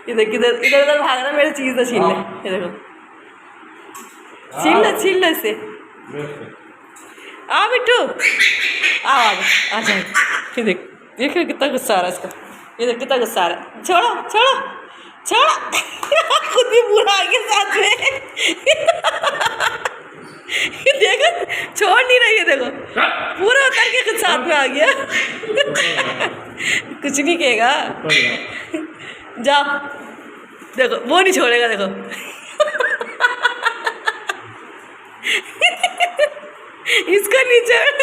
इधर किधर इधर उधर भाग रहा, मेरी चीज़ तो छीन ले। ये देखो, छीन लो इसे। आ बिट्टू, आ जा। ये देख, देखो कितना गुस्सा आ रहा है इसका। ये देख कितना गुस्सा आ रहा है। छोड़ो छोड़ो छोड़ो। खुद भी पूरा आ गया साथ में। ये देखो, छोड़ नहीं रही है, देखो पूरा उतर के खुद साथ में आ गया। कुछ नहीं कहेगा, जाओ। देखो वो नहीं छोड़ेगा, देखो। इसको नहीं छोड़।